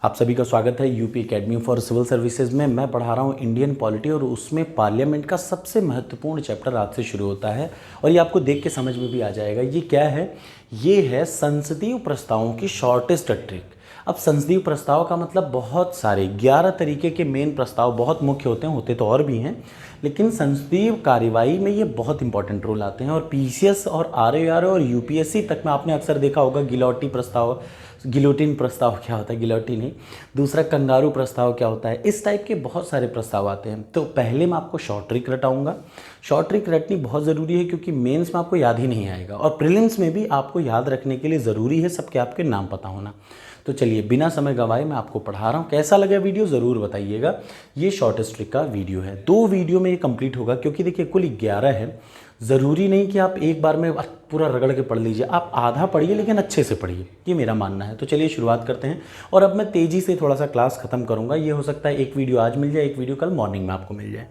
आप सभी का स्वागत है UP academy for civil services में। मैं पढ़ा रहा हूँ इंडियन पॉलिटी और उसमें पार्लियामेंट का सबसे महत्वपूर्ण चैप्टर आज से शुरू होता है और ये आपको देख के समझ में भी आ जाएगा। ये क्या है? ये है संसदीय प्रस्तावों की शॉर्टेस्ट ट्रिक। अब संसदीय प्रस्ताव का मतलब बहुत सारे 11 तरीके के मेन प्रस्ताव बहुत मुख्य होते तो और भी हैं, लेकिन संसदीय कार्यवाही में ये बहुत इंपॉर्टेंट रोल आते हैं। और पीसीएस और आरआरओ और यूपीएससी तक में आपने अक्सर देखा होगा गिलोटिन प्रस्ताव क्या होता है, गिलोटिन नहीं, दूसरा कंगारू प्रस्ताव क्या होता है, इस टाइप के बहुत सारे प्रस्ताव आते हैं। तो पहले मैं आपको शॉर्ट ट्रिक रटाऊंगा। शॉर्ट ट्रिक रटनी बहुत ज़रूरी है क्योंकि मेंस में आपको याद ही नहीं आएगा और प्रीलिम्स में भी आपको याद रखने के लिए ज़रूरी है सबके आपके नाम पता होना। तो चलिए बिना समय गंवाए मैं आपको पढ़ा रहा हूँ। कैसा लगा वीडियो ज़रूर बताइएगा। ये शॉर्टेस्ट ट्रिक का वीडियो है, 2 वीडियो में ये कंप्लीट होगा क्योंकि देखिए कुल 11 है। ज़रूरी नहीं कि आप एक बार में पूरा रगड़ के पढ़ लीजिए, आप आधा पढ़िए लेकिन अच्छे से पढ़िए, ये मेरा मानना है। तो चलिए शुरुआत करते हैं और अब मैं तेज़ी से थोड़ा सा क्लास ख़त्म करूँगा। ये हो सकता है एक वीडियो आज मिल जाए, एक वीडियो कल मॉर्निंग में आपको मिल जाए।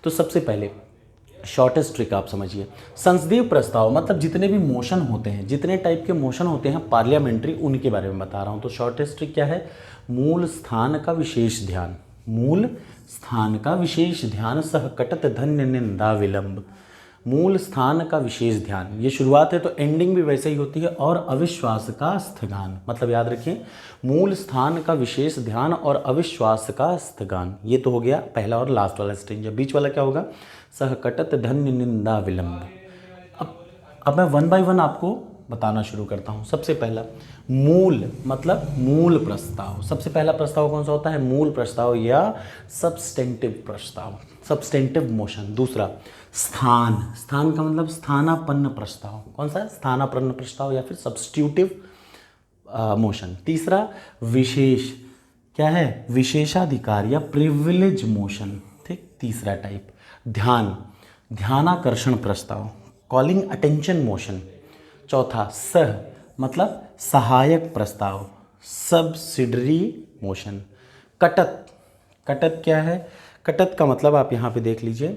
तो सबसे पहले शॉर्टेस्ट ट्रिक आप समझिए। संसदीय प्रस्ताव मतलब जितने भी मोशन होते हैं, जितने टाइप के मोशन होते हैं पार्लियामेंट्री, उनके बारे में बता रहा हूँ। तो शॉर्टेस्ट ट्रिक क्या है? मूल स्थान का विशेष ध्यान, मूल स्थान का विशेष ध्यान, सह कटत धन्य निंदा विलंब। मूल स्थान का विशेष ध्यान, ये शुरुआत है तो एंडिंग भी वैसे ही होती है। और अविश्वास का स्थगन, मतलब याद रखिए मूल स्थान का विशेष ध्यान और अविश्वास का स्थगन। ये तो हो गया पहला और लास्ट वाला स्टेज। बीच वाला क्या होगा? सहकटत धन्य निंदा विलंब। अब मैं 1 बाय 1 आपको बताना शुरू करता हूँ। सबसे पहला मूल मतलब मूल प्रस्ताव। सबसे पहला प्रस्ताव कौन सा होता है? मूल प्रस्ताव या सब्सटेंटिव प्रस्ताव, सब्सटेंटिव मोशन। दूसरा स्थान, स्थान का मतलब स्थानापन्न प्रस्ताव। कौन सा? स्थानापन्न प्रस्ताव या फिर सब्स्टिट्यूटिव मोशन। तीसरा विशेष, क्या है? विशेषाधिकार या प्रिविलेज मोशन। ठीक, तीसरा टाइप। ध्यान, ध्यानाकर्षण प्रस्ताव, कॉलिंग अटेंशन मोशन। चौथा सह मतलब सहायक प्रस्ताव, सब्सिडरी मोशन। कटत, कटत क्या है? कटत का मतलब आप यहाँ पे देख लीजिए,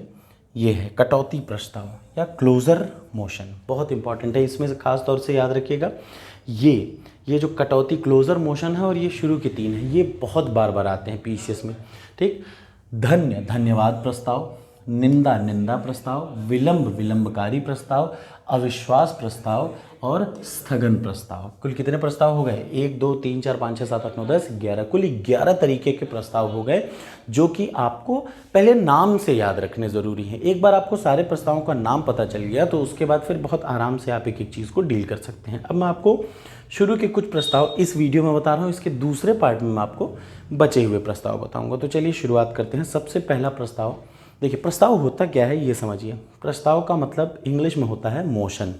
ये है कटौती प्रस्ताव या क्लोजर मोशन। बहुत इंपॉर्टेंट है, इसमें से खास तौर से याद रखिएगा। ये जो कटौती क्लोजर मोशन है और ये शुरू के 3 है, ये बहुत बार बार आते हैं पीसीएस में। ठीक, धन्य धन्यवाद प्रस्ताव, निंदा निंदा प्रस्ताव, विलंब विलंबकारी प्रस्ताव, अविश्वास प्रस्ताव और स्थगन प्रस्ताव। कुल कितने प्रस्ताव हो गए? 1 2 3 4 5 6 7 8 9 10 11। कुल 11 तरीके के प्रस्ताव हो गए जो कि आपको पहले नाम से याद रखने ज़रूरी है। एक बार आपको सारे प्रस्तावों का नाम पता चल गया तो उसके बाद फिर बहुत आराम से आप एक एक चीज़ को डील कर सकते हैं। अब मैं आपको शुरू के कुछ प्रस्ताव इस वीडियो में बता रहा हूँ, इसके दूसरे पार्ट में मैं आपको बचे हुए प्रस्ताव बताऊँगा। तो चलिए शुरुआत करते हैं। सबसे पहला प्रस्ताव, देखिए प्रस्ताव होता क्या है ये समझिए। प्रस्ताव का मतलब इंग्लिश में होता है मोशन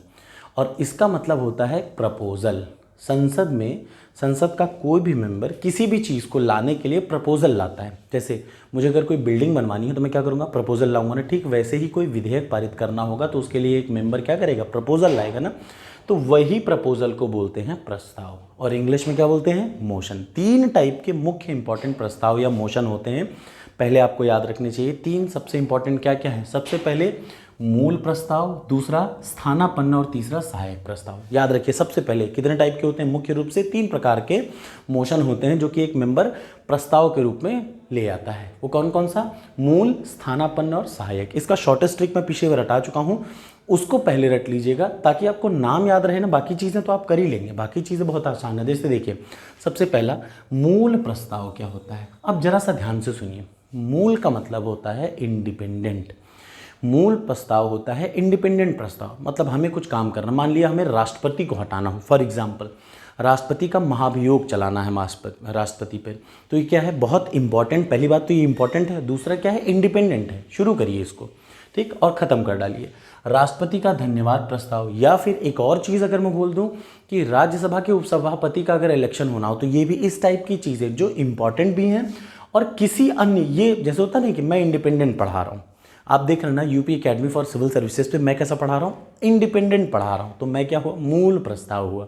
और इसका मतलब होता है प्रपोजल। संसद में, संसद का कोई भी मेंबर किसी भी चीज़ को लाने के लिए प्रपोजल लाता है। जैसे मुझे अगर कोई बिल्डिंग बनवानी है तो मैं क्या करूँगा? प्रपोजल लाऊंगा ना। ठीक वैसे ही कोई विधेयक पारित करना होगा तो उसके लिए एक मेंबर क्या करेगा? प्रपोजल लाएगा ना। तो वही प्रपोजल को बोलते हैं प्रस्ताव और इंग्लिश में क्या बोलते हैं? मोशन। 3 टाइप के मुख्य इंपॉर्टेंट प्रस्ताव या मोशन होते हैं, पहले आपको याद रखने चाहिए। 3 सबसे इंपॉर्टेंट क्या क्या है? सबसे पहले मूल प्रस्ताव, दूसरा स्थानापन्न और तीसरा सहायक प्रस्ताव। याद रखिए सबसे पहले कितने टाइप के होते हैं? मुख्य रूप से 3 प्रकार के मोशन होते हैं जो कि एक मेंबर प्रस्ताव के रूप में ले आता है। वो कौन कौन सा? मूल, स्थानापन्न और सहायक। इसका शॉर्टेस्ट ट्रिक मैं पीछे रटा चुका हूँ, उसको पहले रट लीजिएगा ताकि आपको नाम याद रहे ना। बाकी चीज़ें तो आप कर ही लेंगे, बाकी चीज़ें बहुत आसान है। जैसे देखिए सबसे पहला मूल प्रस्ताव क्या होता है? अब जरा सा ध्यान से सुनिए। मूल का मतलब होता है इंडिपेंडेंट। मूल प्रस्ताव होता है इंडिपेंडेंट प्रस्ताव, मतलब हमें कुछ काम करना, मान लिया हमें राष्ट्रपति को हटाना हो, फॉर एग्जांपल राष्ट्रपति का महाभियोग चलाना है राष्ट्रपति पर, तो ये क्या है? बहुत इंपॉर्टेंट। पहली बात तो ये इंपॉर्टेंट है, दूसरा क्या है? इंडिपेंडेंट है। शुरू करिए इसको, ठीक, और ख़त्म कर डालिए। राष्ट्रपति का धन्यवाद प्रस्ताव, या फिर एक और चीज़ अगर मैं बोल दूं कि राज्यसभा के उपसभापति का अगर इलेक्शन होना हो तो ये भी इस टाइप की चीज़ें जो इंपॉर्टेंट भी हैं और किसी अन्य, ये जैसे होता नहीं कि मैं इंडिपेंडेंट पढ़ा रहा हूँ, आप देख रहे हैं ना UP academy for civil services पे मैं कैसा पढ़ा रहा हूँ? इंडिपेंडेंट पढ़ा रहा हूँ। तो मैं क्या हुआ? मूल प्रस्ताव हुआ।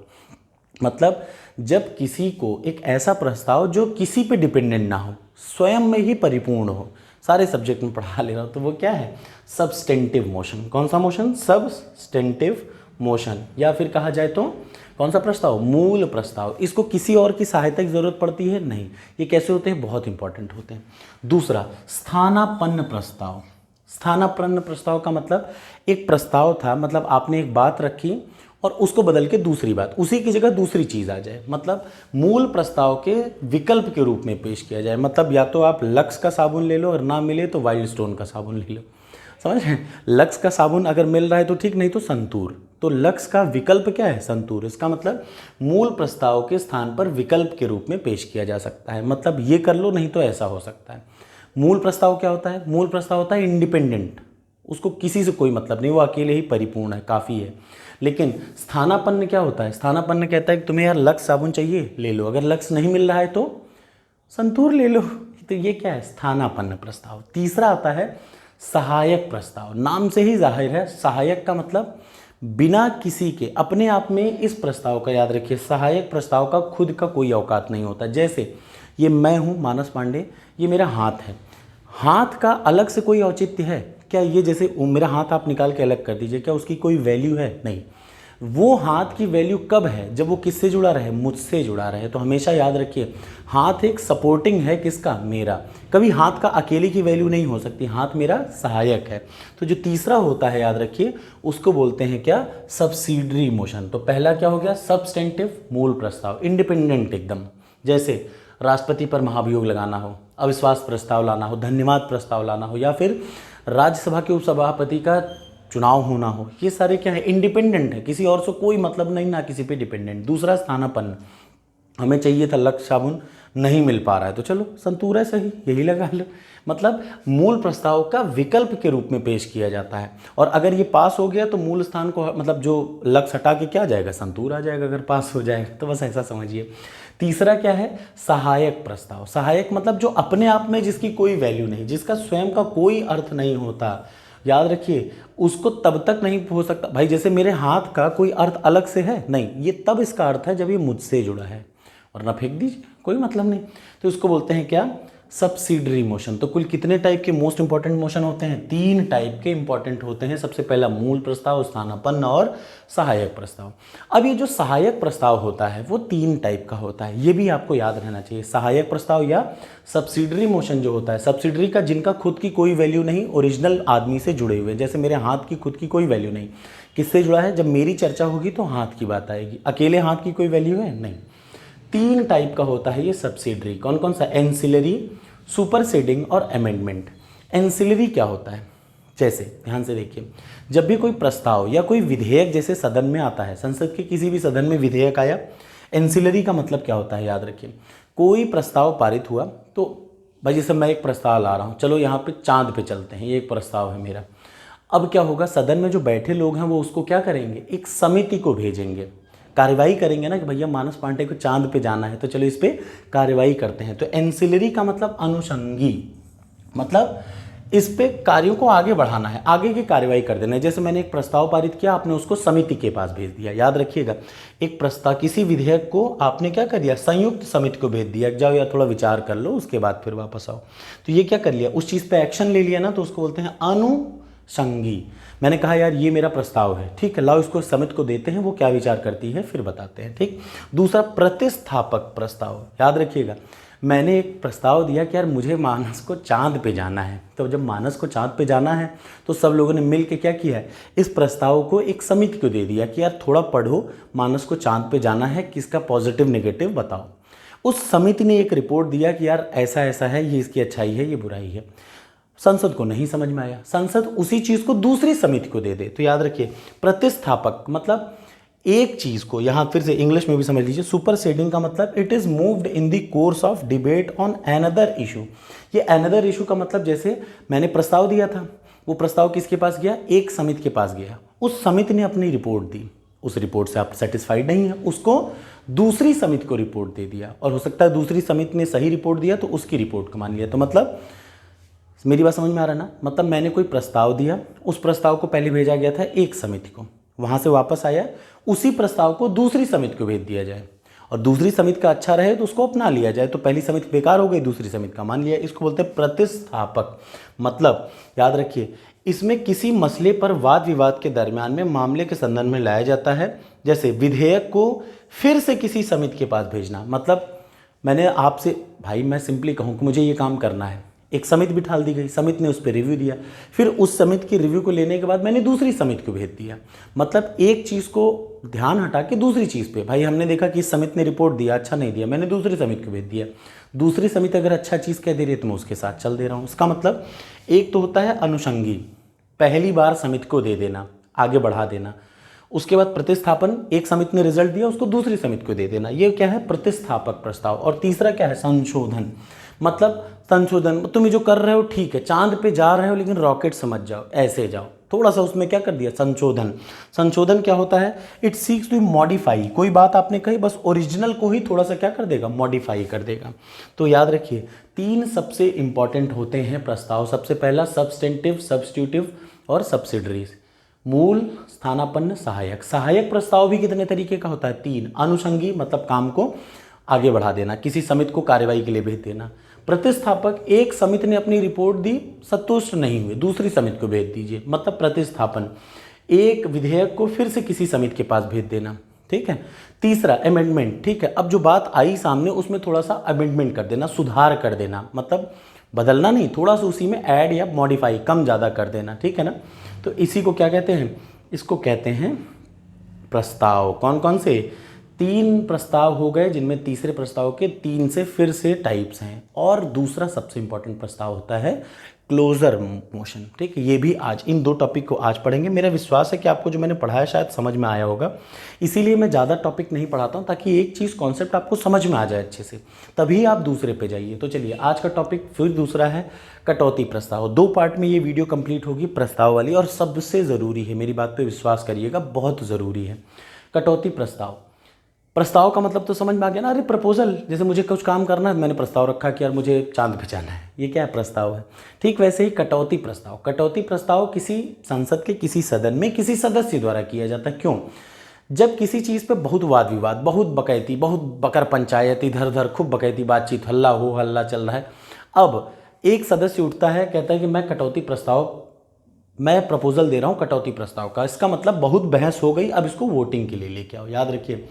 मतलब जब किसी को एक ऐसा प्रस्ताव जो किसी पे डिपेंडेंट ना हो, स्वयं में ही परिपूर्ण हो, सारे सब्जेक्ट में पढ़ा ले रहा हूँ, तो वो क्या है? Substantive motion. कौन सा मोशन? सब्सटेंटिव मोशन, या फिर कहा जाए तो कौन सा प्रस्ताव, मूल प्रस्ताव। इसको किसी और की सहायता की जरूरत पड़ती है नहीं। ये कैसे होते हैं, बहुत इंपॉर्टेंट होते हैं। दूसरा, स्थानापन्न प्रस्ताव। स्थानापन्न प्रस्ताव का मतलब एक प्रस्ताव था, मतलब आपने एक बात रखी और उसको बदल के दूसरी बात, उसी की जगह दूसरी चीज़ आ जाए, मतलब मूल प्रस्ताव के विकल्प के रूप में पेश किया जाए। मतलब या तो आप लक्स का साबुन ले लो और ना मिले तो वाइल्ड स्टोन का साबुन ले लो, समझ रहे हैं। लक्स का साबुन अगर मिल रहा है तो ठीक, नहीं तो संतूर। तो लक्स का विकल्प क्या है, संतूर। इसका मतलब मूल प्रस्ताव के स्थान पर विकल्प के रूप में पेश किया जा सकता है। मतलब ये कर लो, नहीं तो ऐसा हो सकता है। मूल प्रस्ताव क्या होता है, मूल प्रस्ताव होता है इंडिपेंडेंट, उसको किसी से कोई मतलब नहीं, वो अकेले ही परिपूर्ण है, काफ़ी है। लेकिन स्थानापन्न क्या होता है, स्थानापन्न कहता है कि तुम्हें यार लक्स साबुन चाहिए, ले लो, अगर लक्स नहीं मिल रहा है तो संतूर ले लो। तो ये क्या है, स्थानापन्न प्रस्ताव। तीसरा आता है सहायक प्रस्ताव। नाम से ही जाहिर है, सहायक का मतलब बिना किसी के, अपने आप में इस प्रस्ताव का याद रखिए, सहायक प्रस्ताव का खुद का कोई औकात नहीं होता। जैसे ये मैं हूँ मानस पांडे, ये मेरा हाथ है, हाथ का अलग से कोई औचित्य है क्या, ये जैसे मेरा हाथ आप निकाल के अलग कर दीजिए, क्या उसकी कोई वैल्यू है, नहीं। वो हाथ की वैल्यू कब है, जब वो किससे जुड़ा रहे, मुझसे जुड़ा रहे। तो हमेशा याद रखिए, हाथ एक सपोर्टिंग है, किसका, मेरा। कभी हाथ का अकेले की वैल्यू नहीं हो सकती, हाथ मेरा सहायक है। तो जो तीसरा होता है याद रखिए, उसको बोलते हैं क्या, सब्सिडरी मोशन। तो पहला क्या हो गया, सबस्टेंटिव, मूल प्रस्ताव, इंडिपेंडेंट एकदम। जैसे राष्ट्रपति पर महाभियोग लगाना हो, अविश्वास प्रस्ताव लाना हो, धन्यवाद प्रस्ताव लाना हो, या फिर राज्यसभा के उपसभापति का चुनाव होना हो, ये सारे क्या है, इंडिपेंडेंट है, किसी और से कोई मतलब नहीं, ना किसी पे डिपेंडेंट। दूसरा स्थानापन्न, हमें चाहिए था लक्स साबुन, नहीं मिल पा रहा है तो चलो संतूर है सही, यही लगा लो। मतलब मूल प्रस्ताव का विकल्प के रूप में पेश किया जाता है। और अगर ये पास हो गया तो मूल स्थान को, मतलब जो लक्स हटा के क्या आ जाएगा, संतूर आ जाएगा, अगर पास हो जाएगा तो बस ऐसा समझिए। तीसरा क्या है, सहायक प्रस्ताव। सहायक मतलब जो अपने आप में जिसकी कोई वैल्यू नहीं, जिसका स्वयं का कोई अर्थ नहीं होता। याद रखिए, उसको तब तक नहीं हो सकता भाई, जैसे मेरे हाथ का कोई अर्थ अलग से है नहीं, ये तब इसका अर्थ है जब ये मुझसे जुड़ा है, वरना फेंक दीजिए, कोई मतलब नहीं। तो इसको बोलते हैं क्या, सब्सिडरी मोशन। तो कुल कितने टाइप के मोस्ट इंपॉर्टेंट मोशन होते हैं, 3 टाइप के इंपॉर्टेंट होते हैं। सबसे पहला मूल प्रस्ताव, स्थानापन्न और सहायक प्रस्ताव। अब ये जो सहायक प्रस्ताव होता है वो 3 टाइप का होता है, ये भी आपको याद रहना चाहिए। सहायक प्रस्ताव या सब्सिडरी मोशन जो होता है, सब्सिडरी का जिनका खुद की कोई वैल्यू नहीं, ओरिजिनल आदमी से जुड़े हुए, जैसे मेरे हाथ की खुद की कोई वैल्यू नहीं, किससे जुड़ा है, जब मेरी चर्चा होगी तो हाथ की बात आएगी, अकेले हाथ की कोई वैल्यू है नहीं। 3 टाइप का होता है ये सब्सिडरी। कौन कौन सा, एंसिलरी, सुपरसीडिंग और अमेंडमेंट। एंसिलरी क्या होता है, जैसे ध्यान से देखिए, जब भी कोई प्रस्ताव या कोई विधेयक जैसे सदन में आता है, संसद के किसी भी सदन में विधेयक आया, एंसिलरी का मतलब क्या होता है, याद रखिए, कोई प्रस्ताव पारित हुआ तो भाई जैसे मैं एक प्रस्ताव ला रहा हूँ, चलो यहाँ पे चांद पे चलते हैं, ये एक प्रस्ताव है मेरा। अब क्या होगा, सदन में जो बैठे लोग हैं वो उसको क्या करेंगे, एक समिति को भेजेंगे, कार्रवाई करेंगे ना कि भैया मानस पांडे को चांद पे जाना है, तो चलो इस पे कार्रवाई करते हैं। तो एंसिलरी का मतलब अनुषंगी, मतलब इस पे कार्यों को आगे बढ़ाना है, आगे की कार्रवाई कर देना है। जैसे मैंने एक प्रस्ताव पारित किया, आपने उसको समिति के पास भेज दिया। याद रखिएगा, एक प्रस्ताव, किसी विधेयक को आपने क्या कर दिया, संयुक्त समिति को भेज दिया, जाओ यार थोड़ा विचार कर लो, उसके बाद फिर वापस आओ। तो ये क्या कर लिया, उस चीज़ पे एक्शन ले लिया ना, तो उसको बोलते हैं अनुषंगी। मैंने कहा यार ये मेरा प्रस्ताव है, ठीक है, लाओ इसको समिति को देते हैं, वो क्या विचार करती है फिर बताते हैं, ठीक। दूसरा, प्रतिस्थापक प्रस्ताव। याद रखिएगा, मैंने एक प्रस्ताव दिया कि यार मुझे मानस को चांद पे जाना है, तो जब मानस को चांद पे जाना है तो सब लोगों ने मिल के क्या किया है, इस प्रस्ताव को एक समिति को दे दिया कि यार थोड़ा पढ़ो, मानस को चांद पे जाना है, किसका पॉजिटिव नेगेटिव बताओ। उस समिति ने एक रिपोर्ट दिया कि यार ऐसा ऐसा है, ये इसकी अच्छाई है, ये बुराई है। संसद को नहीं समझ में आया, संसद उसी चीज़ को दूसरी समिति को दे दे। तो याद रखिए, प्रतिस्थापक मतलब एक चीज़ को, यहाँ फिर से इंग्लिश में भी समझ लीजिए, सुपरसीडिंग का मतलब it is moved in the course of debate on another issue. ये अनदर इशू का मतलब, जैसे मैंने प्रस्ताव दिया था, वो प्रस्ताव किसके पास गया, एक समिति के पास गया, उस समिति ने अपनी रिपोर्ट दी, उस रिपोर्ट से आप सेटिस्फाइड नहीं है, उसको दूसरी समिति को रिपोर्ट दे दिया, और हो सकता है दूसरी समिति ने सही रिपोर्ट दिया तो उसकी रिपोर्ट को मान लिया। तो मतलब मेरी बात समझ में आ रहा है ना, मतलब मैंने कोई प्रस्ताव दिया, उस प्रस्ताव को पहले भेजा गया था एक समिति को, वहाँ से वापस आया, उसी प्रस्ताव को दूसरी समिति को भेज दिया जाए, और दूसरी समिति का अच्छा रहे तो उसको अपना लिया जाए। तो पहली समिति बेकार हो गई, दूसरी समिति का मान लिया, इसको बोलते हैं प्रतिस्थापक। मतलब याद रखिए, इसमें किसी मसले पर वाद विवाद के दरमियान में मामले के संदर्भ में लाया जाता है। जैसे विधेयक को फिर से किसी समिति के पास भेजना, मतलब मैंने आपसे भाई मैं सिंपली कहूँ कि मुझे ये काम करना है, एक समिति बिठा दी गई, समिति ने उस पर रिव्यू दिया, फिर उस समिति की रिव्यू को लेने के बाद मैंने दूसरी समिति को भेज दिया। मतलब एक चीज़ को ध्यान हटा के दूसरी चीज़ पे, भाई हमने देखा कि इस समिति ने रिपोर्ट दिया, अच्छा नहीं दिया, मैंने दूसरी समिति को भेज दिया। दूसरी समिति अगर अच्छा चीज़ कह दे रही है तो मैं उसके साथ चल दे रहा हूँ। इसका मतलब एक तो होता है अनुषंगी, पहली बार समिति को दे देना, आगे बढ़ा देना। उसके बाद प्रतिस्थापन, एक समिति ने रिजल्ट दिया उसको दूसरी समिति को दे देना, ये क्या है, प्रतिस्थापक प्रस्ताव। और तीसरा क्या है, संशोधन। मतलब संशोधन, तुम जो कर रहे हो ठीक है, चांद पे जा रहे हो लेकिन रॉकेट समझ जाओ, ऐसे जाओ, थोड़ा सा उसमें क्या कर दिया, संशोधन। संशोधन क्या होता है, इट सीक्स टू मॉडिफाई, कोई बात आपने कही बस ओरिजिनल को ही थोड़ा सा क्या कर देगा, मॉडिफाई कर देगा। तो याद रखिए 3 सबसे इंपॉर्टेंट होते हैं प्रस्ताव। सबसे पहला सब्सटेंटिव, सब्स्टिट्यूटिव और सब्सिडरीज। मूल, स्थानापन्न, सहायक। सहायक प्रस्ताव भी कितने तरीके का होता है, 3। अनुषंगी मतलब काम को आगे बढ़ा देना, किसी समिति को कार्रवाई के लिए भेज देना। प्रतिस्थापक, एक समिति ने अपनी रिपोर्ट दी, संतुष्ट नहीं हुए, दूसरी समिति को भेज दीजिए, मतलब प्रतिस्थापन। एक विधेयक को फिर से किसी समिति के पास भेज देना, ठीक है। तीसरा अमेंडमेंट, ठीक है, अब जो बात आई सामने उसमें थोड़ा सा अमेंडमेंट कर देना, सुधार कर देना, मतलब बदलना नहीं, थोड़ा सा उसी में ऐड या मॉडिफाई, कम ज़्यादा कर देना, ठीक है ना। तो इसी को क्या कहते हैं, इसको कहते हैं प्रस्ताव। कौन कौन से, 3 प्रस्ताव हो गए, जिनमें तीसरे प्रस्ताव के 3 से फिर से टाइप्स हैं। और दूसरा सबसे इंपॉर्टेंट प्रस्ताव होता है क्लोजर मोशन, ठीक है। ये भी आज इन 2 टॉपिक को आज पढ़ेंगे। मेरा विश्वास है कि आपको जो मैंने पढ़ाया शायद समझ में आया होगा, इसीलिए मैं ज़्यादा टॉपिक नहीं पढ़ाता हूँ, ताकि एक चीज़ कॉन्सेप्ट आपको समझ में आ जाए अच्छे से, तभी आप दूसरे पे जाइए। तो चलिए आज का टॉपिक फिर दूसरा है कटौती प्रस्ताव। 2 पार्ट में ये वीडियो कंप्लीट होगी प्रस्ताव वाली, और सबसे ज़रूरी है, मेरी बात पर विश्वास करिएगा, बहुत ज़रूरी है कटौती प्रस्ताव। प्रस्ताव का मतलब तो समझ में आ गया ना, अरे प्रपोजल, जैसे मुझे कुछ काम करना है, मैंने प्रस्ताव रखा कि यार मुझे चांद पे जाना है, ये क्या है, प्रस्ताव है। ठीक वैसे ही कटौती प्रस्ताव। कटौती प्रस्ताव किसी संसद के किसी सदन में किसी सदस्य द्वारा किया जाता है। क्यों, जब किसी चीज़ पे बहुत वाद विवाद, बहुत बकैती, बहुत बकर पंचायत, इधर उधर खूब बकैती बातचीत, हल्ला हो हल्ला चल रहा है, अब एक सदस्य उठता है, कहता है कि मैं कटौती प्रस्ताव, मैं प्रपोजल दे रहा हूँ कटौती प्रस्ताव का। इसका मतलब बहुत बहस हो गई, अब इसको वोटिंग के लिए लेके आओ। याद रखिए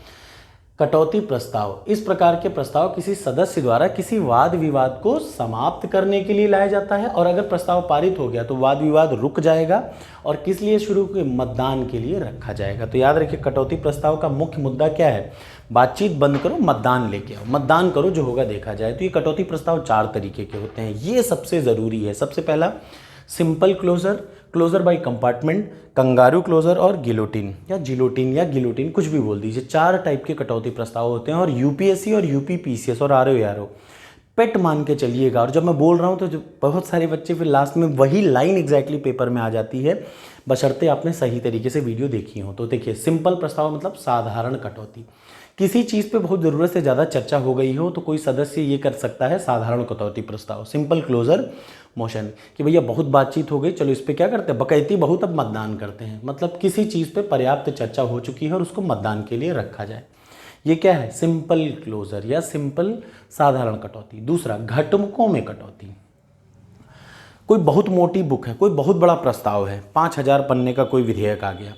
कटौती प्रस्ताव, इस प्रकार के प्रस्ताव किसी सदस्य द्वारा किसी वाद विवाद को समाप्त करने के लिए लाया जाता है, और अगर प्रस्ताव पारित हो गया तो वाद विवाद रुक जाएगा, और किस लिए शुरू के, मतदान के लिए रखा जाएगा। तो याद रखिए कटौती प्रस्ताव का मुख्य मुद्दा क्या है, बातचीत बंद करो, मतदान लेके आओ, मतदान करो, जो होगा देखा जाए। तो ये कटौती प्रस्ताव 4 तरीके के होते हैं, ये सबसे ज़रूरी है। सबसे पहला simple closure, closure by compartment, kangaroo closure और गिलोटिन या जिलोटिन या गिलोटिन, कुछ भी बोल दीजिए। 4 टाइप के कटौती प्रस्ताव होते हैं, और यूपीएससी और यूपीपीसीएस और आरओ पेट मान के चलिएगा। और जब मैं बोल रहा हूँ तो जो बहुत सारे बच्चे फिर लास्ट में वही लाइन एग्जैक्टली पेपर में आ जाती है, बशर्ते आपने सही तरीके से वीडियो देखी हो। तो देखिए सिंपल प्रस्ताव मतलब साधारण कटौती, किसी चीज़ पे बहुत ज़रूरत से ज़्यादा चर्चा हो गई हो तो कोई सदस्य ये कर सकता है साधारण कटौती प्रस्ताव, सिंपल क्लोजर मोशन, कि भैया बहुत बातचीत हो गई, चलो इस पे क्या करते हैं, बकैती बहुत, अब मतदान करते हैं। मतलब किसी चीज़ पे पर्याप्त चर्चा हो चुकी है और उसको मतदान के लिए रखा जाए, ये क्या है, सिंपल क्लोजर या सिंपल साधारण कटौती। दूसरा घटकों में कटौती, कोई बहुत मोटी बुक है, कोई बहुत बड़ा प्रस्ताव है, 5000 पन्ने का कोई विधेयक आ गया,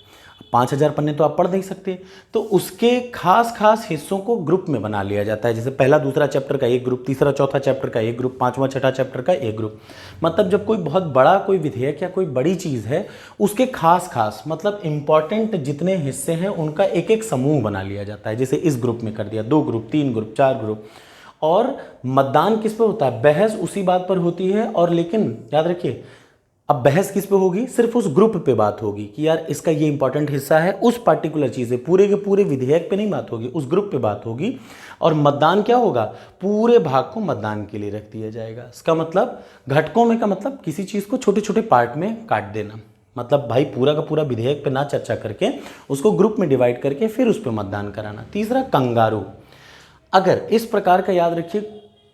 5000 पन्ने तो आप पढ़ नहीं सकते, तो उसके खास खास हिस्सों को ग्रुप में बना लिया जाता है। जैसे पहला दूसरा चैप्टर का एक ग्रुप, तीसरा चौथा चैप्टर का एक ग्रुप, 5वां छठा चैप्टर का एक ग्रुप। मतलब जब कोई बहुत बड़ा कोई विधेयक या कोई बड़ी चीज़ है, उसके खास खास मतलब इंपॉर्टेंट जितने हिस्से हैं उनका एक एक समूह बना लिया जाता है। जैसे इस ग्रुप में कर दिया, 2 ग्रुप, 3 ग्रुप, 4 ग्रुप। और मतदान किस पर होता है, बहस उसी बात पर होती है। और लेकिन याद रखिए अब बहस किस पे होगी, सिर्फ उस ग्रुप पे बात होगी कि यार इसका ये इंपॉर्टेंट हिस्सा है, उस पर्टिकुलर चीज़ है, पूरे के पूरे विधेयक पे नहीं बात होगी, उस ग्रुप पे बात होगी। और मतदान क्या होगा, पूरे भाग को मतदान के लिए रख दिया जाएगा। इसका मतलब घटकों में का मतलब किसी चीज़ को छोटे छोटे पार्ट में काट देना, मतलब भाई पूरा का पूरा विधेयक पे ना चर्चा करके उसको ग्रुप में डिवाइड करके फिर उस पर मतदान कराना। तीसरा कंगारू, अगर इस प्रकार का याद रखिए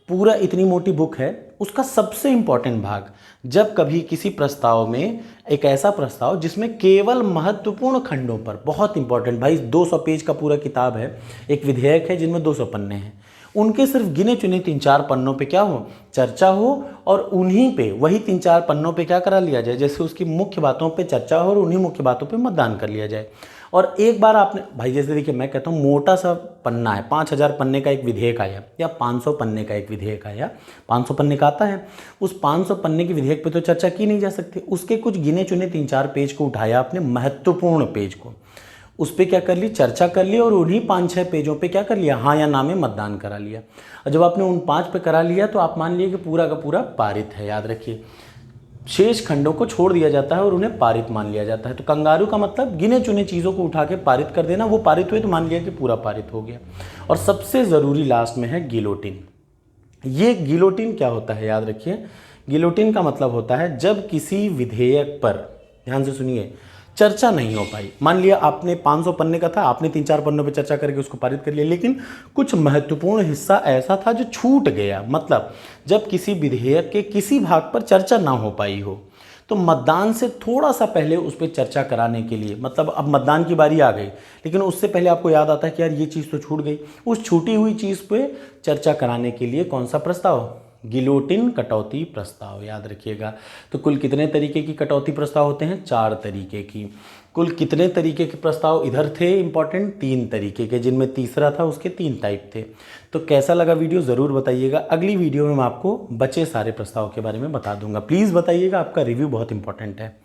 पूरा इतनी मोटी बुक है, उसका सबसे इंपॉर्टेंट भाग, जब कभी किसी प्रस्ताव में एक ऐसा प्रस्ताव जिसमें केवल महत्वपूर्ण खंडों पर, बहुत इंपॉर्टेंट भाई 200 पेज का पूरा किताब है, एक विधेयक है जिनमें 200 पन्ने हैं, उनके सिर्फ गिने चुने 3-4 पन्नों पे क्या हो, चर्चा हो और उन्हीं पे, वही 3-4 पन्नों पे क्या करा लिया जाए, जैसे उसकी मुख्य बातों पे चर्चा हो और उन्हीं मुख्य बातों पे मतदान कर लिया जाए। और एक बार आपने भाई, जैसे देखिए मैं कहता हूँ मोटा सा पन्ना है, 5000 पन्ने का एक विधेयक आया या 500 पन्ने का एक विधेयक आया, 500 पन्ने का आता है, उस 500 पन्ने के विधेयक पे तो चर्चा की नहीं जा सकती। उसके कुछ गिने चुने 3-4 पेज को उठाया आपने, महत्वपूर्ण पेज को, उस पर क्या कर ली, चर्चा कर ली और उन्हीं 5-6 पेजों पे क्या कर लिया, हाँ या ना में मतदान करा लिया। और जब आपने उन 5 पे करा लिया तो आप मान लिए कि पूरा का पूरा पारित है। याद रखिए, शेष खंडों को छोड़ दिया जाता है और उन्हें पारित मान लिया जाता है। तो कंगारू का मतलब गिने चुने चीज़ों को उठा के पारित कर देना, वो पारित हुए तो मान लिया कि पूरा पारित हो गया। और सबसे ज़रूरी लास्ट में है गिलोटिन। ये गिलोटिन क्या होता है, याद रखिए, गिलोटिन का मतलब होता है जब किसी विधेयक पर, ध्यान से सुनिए, चर्चा नहीं हो पाई। मान लिया आपने 500 पन्ने का था, आपने 3-4 पन्नों पे चर्चा करके उसको पारित कर लिया, लेकिन कुछ महत्वपूर्ण हिस्सा ऐसा था जो छूट गया। मतलब जब किसी विधेयक के किसी भाग पर चर्चा ना हो पाई हो, तो मतदान से थोड़ा सा पहले उस पर चर्चा कराने के लिए, मतलब अब मतदान की बारी आ गई, लेकिन उससे पहले आपको याद आता है कि यार ये चीज़ तो छूट गई, उस छूटी हुई चीज़ पे चर्चा कराने के लिए कौन सा प्रस्ताव, गिलोटिन कटौती प्रस्ताव। याद रखिएगा। तो कुल कितने तरीके की कटौती प्रस्ताव होते हैं, 4 तरीके की। कुल कितने तरीके के प्रस्ताव इधर थे इंपॉर्टेंट, 3 तरीके के, जिनमें तीसरा था उसके 3 टाइप थे। तो कैसा लगा वीडियो ज़रूर बताइएगा। अगली वीडियो में मैं आपको बचे सारे प्रस्ताव के बारे में बता दूंगा। प्लीज़ बताइएगा, आपका रिव्यू बहुत इंपॉर्टेंट है।